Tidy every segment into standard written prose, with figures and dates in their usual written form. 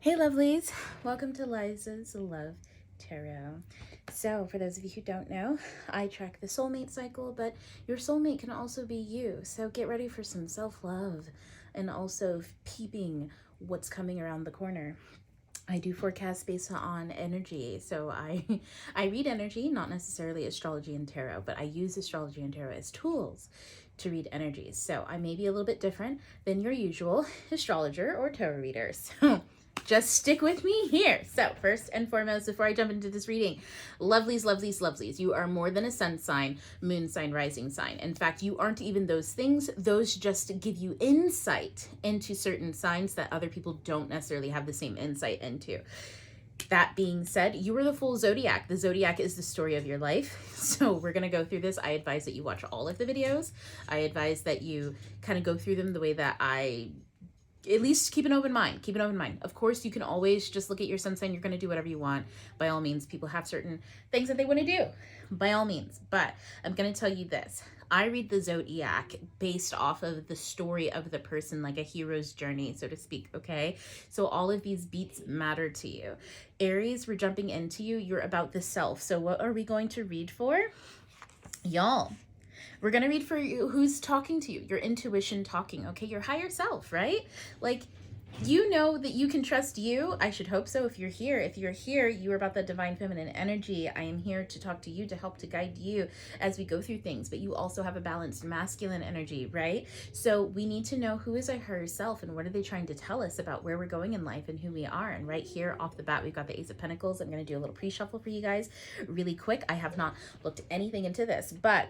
Hey lovelies, welcome to Liza's Love Tarot. So for those of you who don't know, I track the soulmate cycle, but your soulmate can also be you. So get ready for some self-love and also peeping what's coming around the corner. I do forecast based on energy. So I read energy, not necessarily astrology and tarot, but I use astrology and tarot as tools to read energies. So I may be a little bit different than your usual astrologer or tarot reader. So just stick with me here. So first and foremost, before I jump into this reading, lovelies, lovelies, lovelies, you are more than a sun sign, moon sign, rising sign. In fact, you aren't even those things. Those just give you insight into certain signs that other people don't necessarily have the same insight into. That being said, you are the full zodiac. The zodiac is the story of your life. So we're going to go through this. I advise that you watch all of the videos. I advise that you kind of go through them the way that at least keep an open mind. Keep an open mind. Of course, you can always just look at your sun sign. You're going to do whatever you want. By all means, people have certain things that they want to do. By all means. But I'm going to tell you this. I read the zodiac based off of the story of the person, like a hero's journey, so to speak, okay? So all of these beats matter to you. Aries, we're jumping into you. You're about the self. So what are we going to read for? Y'all. We're going to read for you who's talking to you, your intuition talking, okay? Your higher self, right? Like, you know that you can trust you. I should hope so if you're here. If you're here, you're about that divine feminine energy. I am here to talk to you, to help to guide you as we go through things. But you also have a balanced masculine energy, right? So we need to know who is our higher self and what are they trying to tell us about where we're going in life and who we are. And right here off the bat, we've got the Ace of Pentacles. I'm going to do a little pre-shuffle for you guys really quick. I have not looked anything into this, but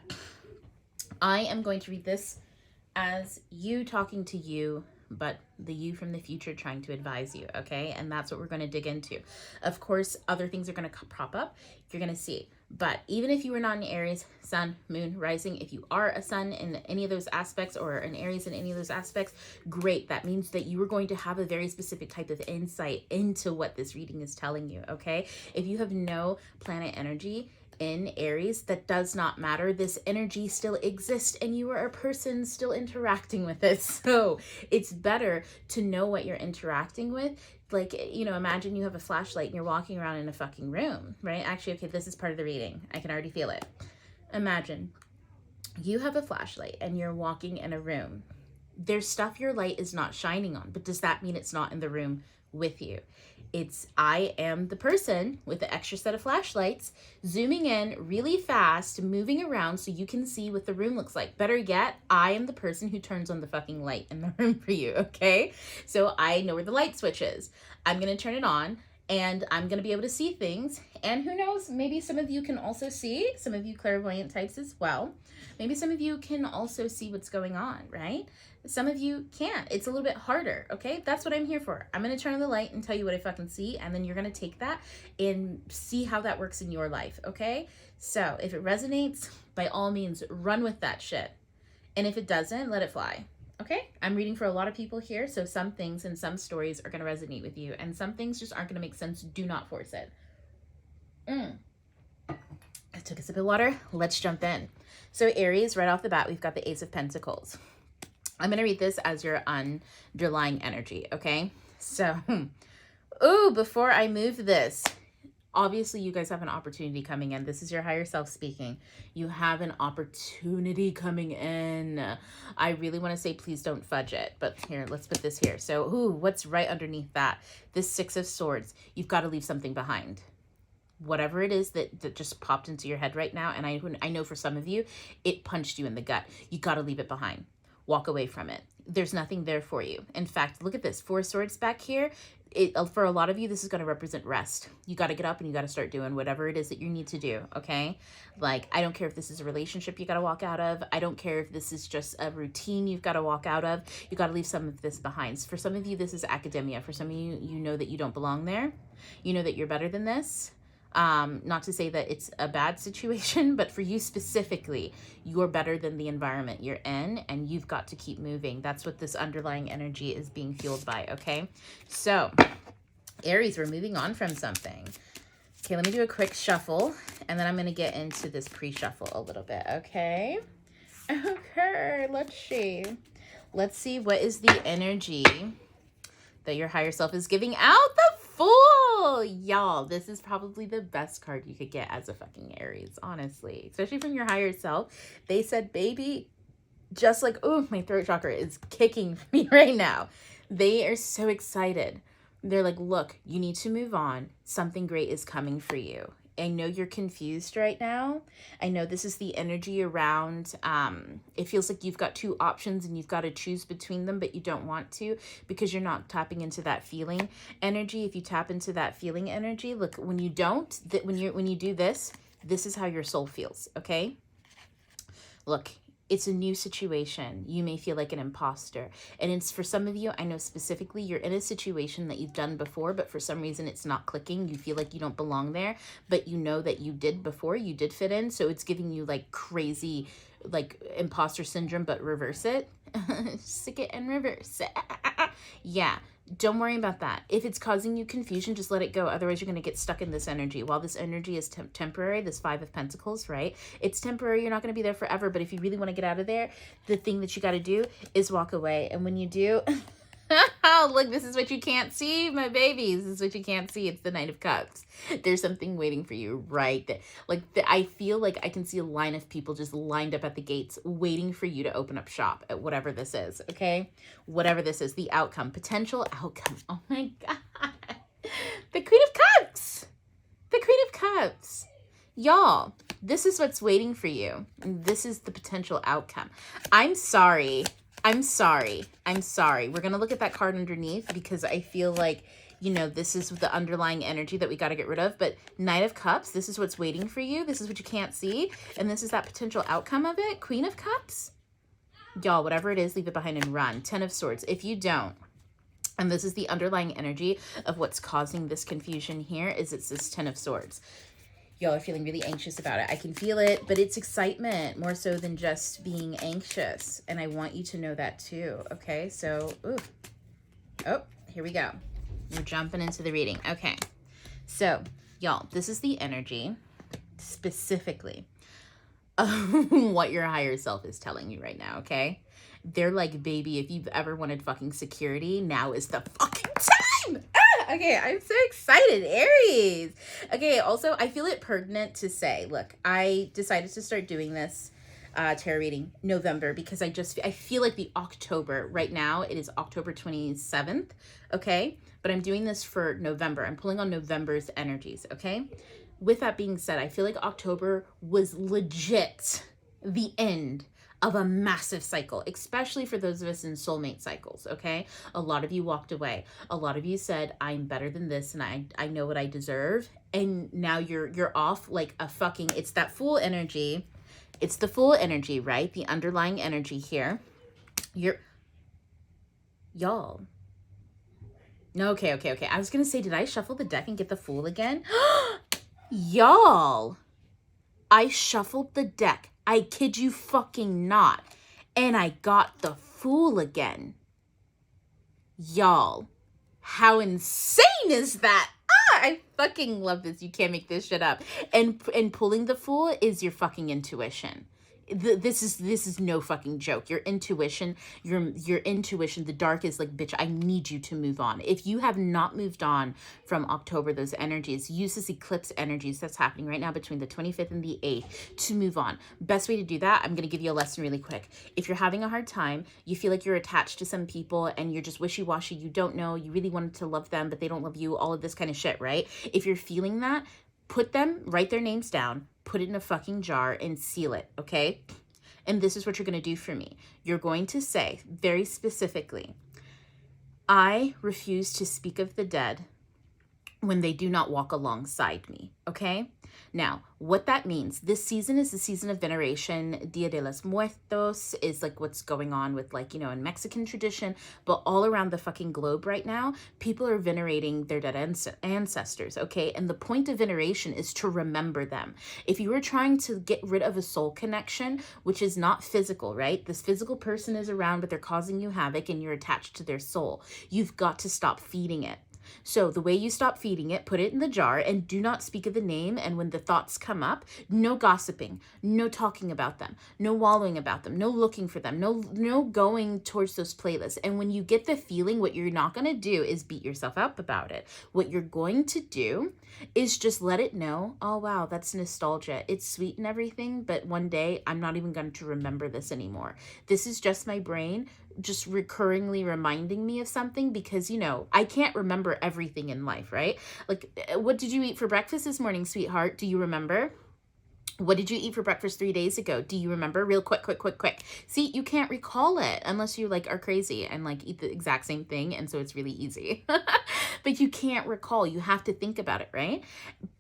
I am going to read this as you talking to you, but the you from the future trying to advise you, okay? And that's what we're going to dig into. Of course, other things are going to prop up. You're going to see. But even if you are not an Aries, sun, moon, rising, if you are a sun in any of those aspects or an Aries in any of those aspects, great. That means that you are going to have a very specific type of insight into what this reading is telling you, okay? If you have no planet energy in Aries, that does not matter. This energy still exists and you are a person still interacting with it. So it's better to know what you're interacting with. Like, you know, imagine you have a flashlight and you're walking around in a fucking room, right? Actually, okay, this is part of the reading. I can already feel it. Imagine you have a flashlight and you're walking in a room. There's stuff your light is not shining on, but does that mean it's not in the room with you? It's I am the person with the extra set of flashlights zooming in really fast, moving around so you can see what the room looks like. Better yet, I am the person who turns on the fucking light in the room for you, okay? So I know where the light switch is. I'm going to turn it on and I'm going to be able to see things. And who knows, maybe some of you can also see, some of you clairvoyant types as well. Maybe some of you can also see what's going on, right? Some of you can't. It's a little bit harder, okay? That's what I'm here for. I'm going to turn on the light and tell you what I fucking see, and then you're going to take that and see how that works in your life, okay? So if it resonates, by all means, run with that shit. And if it doesn't, let it fly, okay? I'm reading for a lot of people here, so some things and some stories are going to resonate with you, and some things just aren't going to make sense. Do not force it. I took a sip of water. Let's jump in. So Aries, right off the bat, we've got the Ace of Pentacles. I'm going to read this as your underlying energy, okay? So, before I move this, obviously you guys have an opportunity coming in. This is your higher self speaking. You have an opportunity coming in. I really want to say please don't fudge it, but here, let's put this here. So, what's right underneath that? This Six of Swords. You've got to leave something behind. Whatever it is that just popped into your head right now, and I know for some of you, it punched you in the gut. You got to leave it behind. Walk away from it. There's nothing there for you. In fact, look at this. Four Swords back here. For a lot of you, this is going to represent rest. You got to get up and you got to start doing whatever it is that you need to do, okay? Like, I don't care if this is a relationship you got to walk out of. I don't care if this is just a routine you've got to walk out of. You got to leave some of this behind. For some of you, this is academia. For some of you, you know that you don't belong there. You know that you're better than this. Not to say that it's a bad situation, but for you specifically, you're better than the environment you're in and you've got to keep moving. That's what this underlying energy is being fueled by, okay? So, Aries, we're moving on from something. Okay, let me do a quick shuffle and then I'm going to get into this pre-shuffle a little bit, okay? Okay, let's see. Let's see what is the energy that your higher self is giving out the Fool. Y'all, this is probably the best card you could get as a fucking Aries, honestly. Especially from your higher self. They said, baby, just like, oh, my throat chakra is kicking me right now. They are so excited. They're like, look, you need to move on. Something great is coming for you. I know you're confused right now. I know this is the energy around, it feels like you've got two options and you've got to choose between them, but you don't want to because you're not tapping into that feeling energy. If you tap into that feeling energy, look, when you don't, when you do this, this is how your soul feels, okay? Look, it's a new situation. You may feel like an imposter. And it's for some of you, I know specifically, you're in a situation that you've done before, but for some reason it's not clicking. You feel like you don't belong there, but you know that you did before, you did fit in. So it's giving you like crazy, like imposter syndrome, but reverse it. Stick it and reverse it. Yeah. Don't worry about that. If it's causing you confusion, just let it go. Otherwise, you're going to get stuck in this energy. While this energy is temporary, this Five of Pentacles, right? It's temporary. You're not going to be there forever. But if you really want to get out of there, the thing that you got to do is walk away. And when you do, look, this is what you can't see, my babies. This is what you can't see. It's the Knight of Cups. There's something waiting for you right there. Like, I feel like I can see a line of people just lined up at the gates waiting for you to open up shop at whatever this is, okay? Whatever this is, the outcome, potential outcome. Oh my God. The Queen of Cups. The Queen of Cups. Y'all, this is what's waiting for you. This is the potential outcome. I'm sorry. I'm sorry. We're going to look at that card underneath because I feel like, you know, this is the underlying energy that we got to get rid of. But Knight of Cups, this is what's waiting for you. This is what you can't see. And this is that potential outcome of it. Queen of Cups. Y'all, whatever it is, leave it behind and run. Ten of Swords. If you don't, and this is the underlying energy of what's causing this confusion here, is it's this Ten of Swords. Y'all are feeling really anxious about it. I can feel it, but it's excitement more so than just being anxious. And I want you to know that too, okay? So, ooh. Oh, here we go. We're jumping into the reading. Okay. So, y'all, this is the energy specifically of what your higher self is telling you right now, okay? They're like, baby, if you've ever wanted fucking security, now is the fucking time! Okay, I'm so excited, Aries. Okay, also, I feel it pertinent to say, look, I decided to start doing this tarot reading November because I feel like the October, right now, it is October 27th, okay? But I'm doing this for November. I'm pulling on November's energies, okay? With that being said, I feel like October was legit the end of a massive cycle, especially for those of us in soulmate cycles, okay? A lot of you walked away. A lot of you said, I'm better than this and I know what I deserve. And now you're off like a fucking, it's that Fool energy. It's the Fool energy, right? The underlying energy here. Y'all. No, okay. I was going to say, did I shuffle the deck and get the Fool again? Y'all, I shuffled the deck. I kid you fucking not. And I got the Fool again. Y'all, how insane is that? I fucking love this. You can't make this shit up. And pulling the Fool is your fucking intuition. This is no fucking joke. Your intuition, your intuition, the dark is like, bitch, I need you to move on. If you have not moved on from October, those energies, use this eclipse energies that's happening right now between the 25th and the 8th to move on. Best way to do that, I'm going to give you a lesson really quick. If you're having a hard time, you feel like you're attached to some people and you're just wishy-washy, you don't know, you really wanted to love them, but they don't love you, all of this kind of shit, right? If you're feeling that, write their names down, put it in a fucking jar and seal it, okay? And this is what you're going to do for me. You're going to say very specifically, I refuse to speak of the dead when they do not walk alongside me, okay? Now, what that means, this season is the season of veneration. Dia de los Muertos is like what's going on with, like, you know, in Mexican tradition, but all around the fucking globe right now, people are venerating their dead ancestors, okay? And the point of veneration is to remember them. If you were trying to get rid of a soul connection, which is not physical, right? This physical person is around, but they're causing you havoc and you're attached to their soul. You've got to stop feeding it. So the way you stop feeding it, put it in the jar and do not speak of the name. And when the thoughts come up, no gossiping, no talking about them, no wallowing about them, no looking for them, no going towards those playlists. And when you get the feeling, what you're not going to do is beat yourself up about it. What you're going to do is just let it know, oh, wow, that's nostalgia. It's sweet and everything, but one day I'm not even going to remember this anymore. This is just my brain just recurringly reminding me of something because, you know, I can't remember everything in life, right? Like, what did you eat for breakfast this morning, sweetheart? Do you remember? What did you eat for breakfast 3 days ago? Do you remember? Real quick. See, you can't recall it unless you like are crazy and like eat the exact same thing. And so it's really easy, but you can't recall. You have to think about it, right?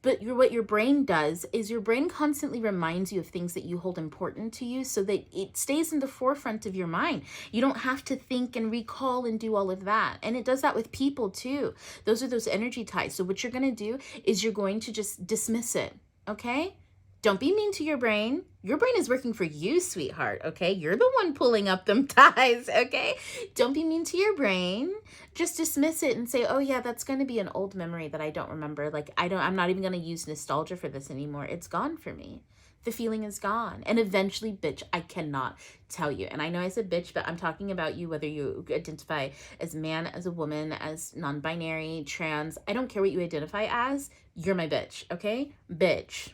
But what your brain does is your brain constantly reminds you of things that you hold important to you so that it stays in the forefront of your mind. You don't have to think and recall and do all of that. And it does that with people too. Those are those energy ties. So what you're going to do is you're going to just dismiss it. Okay? Don't be mean to your brain. Your brain is working for you, sweetheart, okay? You're the one pulling up them ties, okay? Don't be mean to your brain. Just dismiss it and say, oh yeah, that's going to be an old memory that I don't remember. Like, I'm not even going to use nostalgia for this anymore. It's gone for me. The feeling is gone. And eventually, bitch, I cannot tell you. And I know I said bitch, but I'm talking about you, whether you identify as man, as a woman, as non-binary, trans. I don't care what you identify as. You're my bitch, okay? Bitch.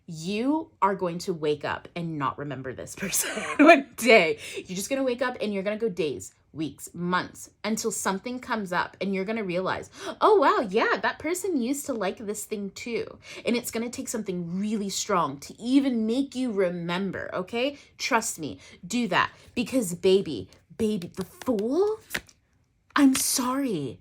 You are going to wake up and not remember this person one day. You're just going to wake up and you're going to go days, weeks, months until something comes up and you're going to realize, oh, wow, yeah, that person used to like this thing too. And it's going to take something really strong to even make you remember, okay? Trust me, do that because baby, the fool, I'm sorry.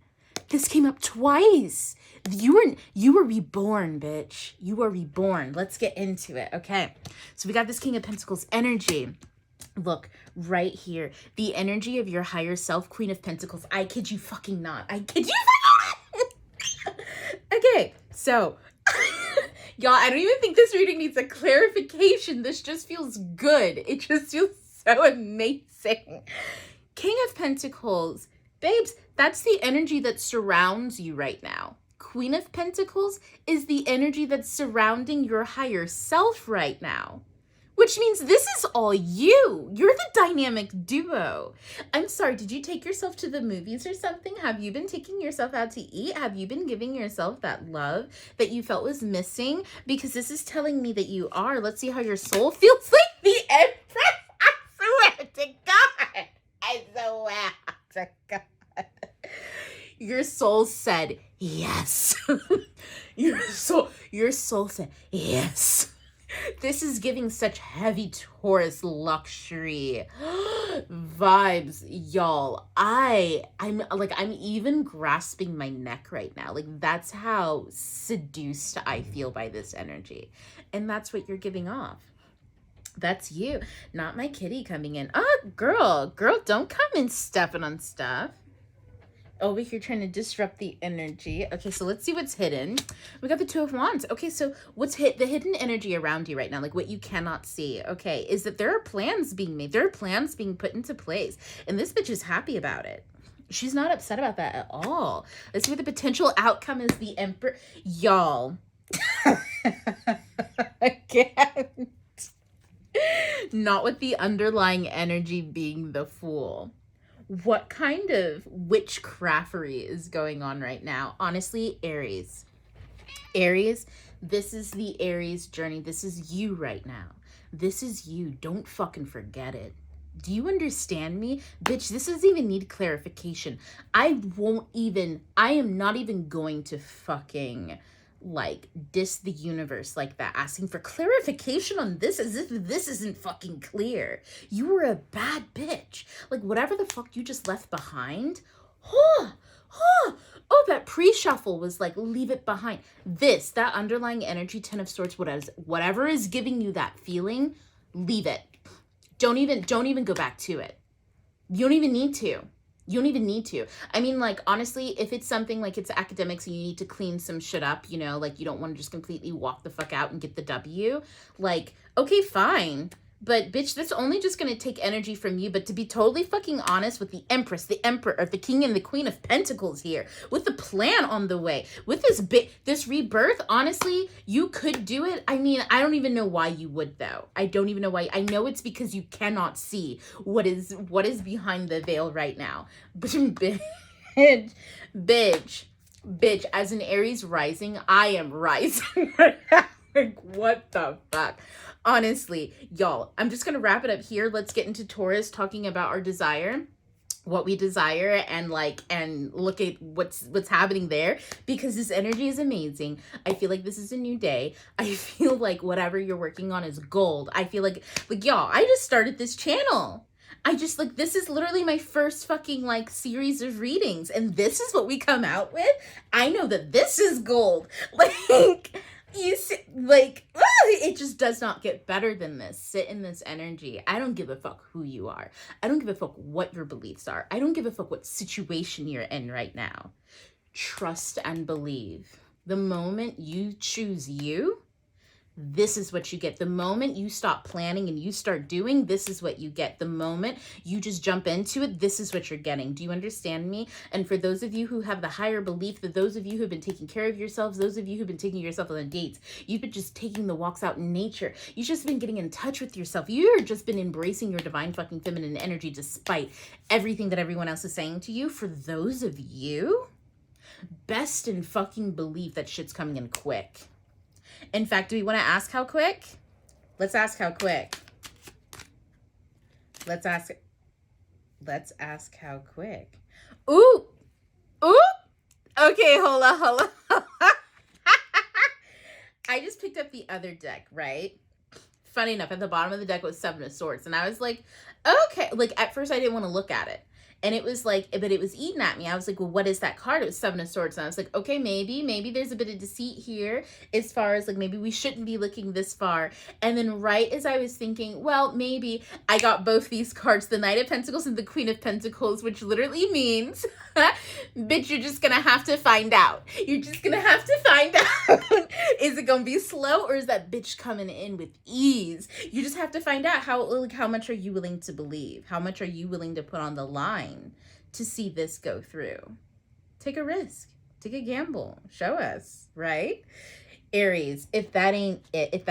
This came up twice. You were reborn, bitch. You were reborn. Let's get into it, okay? So we got this King of Pentacles energy. Look, right here. The energy of your higher self, Queen of Pentacles. I kid you fucking not. I kid you fucking not. Okay, so... y'all, I don't even think this reading needs a clarification. This just feels good. It just feels so amazing. King of Pentacles. Babes, that's the energy that surrounds you right now. Queen of Pentacles is the energy that's surrounding your higher self right now. Which means this is all you. You're the dynamic duo. I'm sorry, did you take yourself to the movies or something? Have you been taking yourself out to eat? Have you been giving yourself that love that you felt was missing? Because this is telling me that you are. Let's see how your soul feels like the Empress. I swear to God. I swear to God. Your soul said yes. Your soul said yes. This is giving such heavy Taurus luxury vibes, y'all. I'm even grasping my neck right now. Like, that's how seduced I feel by this energy. And that's what you're giving off. That's you, not my kitty coming in. Oh, girl, don't come in stepping on stuff. Over here trying to disrupt the energy. Okay, so let's see what's hidden. We got the Two of Wands. Okay, so what's the hidden energy around you right now, like what you cannot see, okay, is that there are plans being made. There are plans being put into place. And this bitch is happy about it. She's not upset about that at all. Let's see what the potential outcome is. The Emperor. Y'all. Again. Not with the underlying energy being the Fool. What kind of witchcraftery is going on right now? Honestly, Aries. Aries, this is the Aries journey. This is you right now. This is you. Don't fucking forget it. Do you understand me? Bitch, this doesn't even need clarification. I am not even going to fucking... like diss the universe like that, asking for clarification on this as if this isn't fucking clear. You were a bad bitch. Like, whatever the fuck you just left behind. Oh, that pre-shuffle was like, leave it behind. That underlying energy, 10 of Swords, whatever is giving you that feeling, leave it. Don't even go back to it. You don't even need to. You don't even need to. I mean, like, honestly, if it's something like it's academics and you need to clean some shit up, you know, like you don't want to just completely walk the fuck out and get the W, like, okay, fine. But bitch, that's only just going to take energy from you. But to be totally fucking honest, with the Empress, the Emperor, the King and the Queen of Pentacles here, with the plan on the way, with this rebirth, honestly, you could do it. I mean, I don't even know why you would, though. I don't even know why. I know it's because you cannot see what is behind the veil right now. Bitch, bitch, as an Aries rising, I am rising right now. Like, what the fuck? Honestly, y'all, I'm just going to wrap it up here. Let's get into Taurus, talking about our desire, what we desire, and look at what's happening there, because this energy is amazing. I feel like this is a new day. I feel like whatever you're working on is gold. I feel like y'all, I just started this channel. This is literally my first fucking series of readings, and this is what we come out with. I know that this is gold. You see, it just does not get better than this. Sit in this energy. I don't give a fuck who you are. I don't give a fuck what your beliefs are. I don't give a fuck what situation you're in right now. Trust and believe. The moment you choose you, this is what you get. The moment you stop planning and you start doing, this is what you get. The moment you just jump into it, this is what you're getting. Do you understand me? And for those of you who have the higher belief, that those of you who've been taking care of yourselves, those of you who've been taking yourself on the dates, you've been just taking the walks out in nature. You've just been getting in touch with yourself. You've just been embracing your divine fucking feminine energy despite everything that everyone else is saying to you. For those of you, best in fucking believe that shit's coming in quick. In fact, do we want to ask how quick? Let's ask how quick. Let's ask how quick. Ooh. Okay, hold on. I just picked up the other deck, right? Funny enough, at the bottom of the deck was 7 of Swords. And I was like, okay. At first I didn't want to look at it. And it was but it was eating at me. I was like, well, what is that card? It was 7 of Swords. And I was like, okay, maybe there's a bit of deceit here as far as maybe we shouldn't be looking this far. And then right as I was thinking, well, maybe, I got both these cards, the Knight of Pentacles and the Queen of Pentacles, which literally means, bitch, you're just going to have to find out. You're just going to have to find out. Is it going to be slow, or is that bitch coming in with ease? You just have to find out how much are you willing to believe? How much are you willing to put on the line to see this go through? Take a risk, take a gamble, show us, right? Aries, if that ain't it,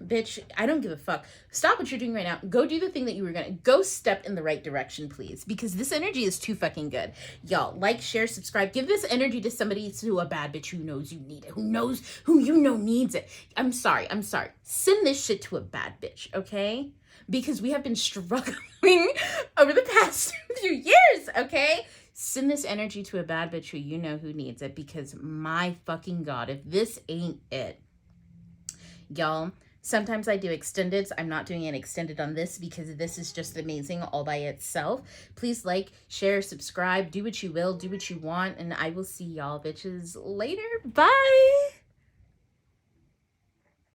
bitch, I don't give a fuck. Stop what you're doing right now. Go do the thing that you were gonna go. Step in the right direction, please, because this energy is too fucking good. Y'all, share, subscribe, give this energy to somebody, to a bad bitch who knows you need it, who you know needs it. I'm sorry. Send this shit to a bad bitch, okay? Because we have been struggling over the past few years, okay? Send this energy to a bad bitch who you know who needs it, because my fucking God, if this ain't it. Y'all, sometimes I do extendeds. I'm not doing an extended on this because this is just amazing all by itself. Please share, subscribe, do what you will, do what you want, and I will see y'all bitches later. Bye!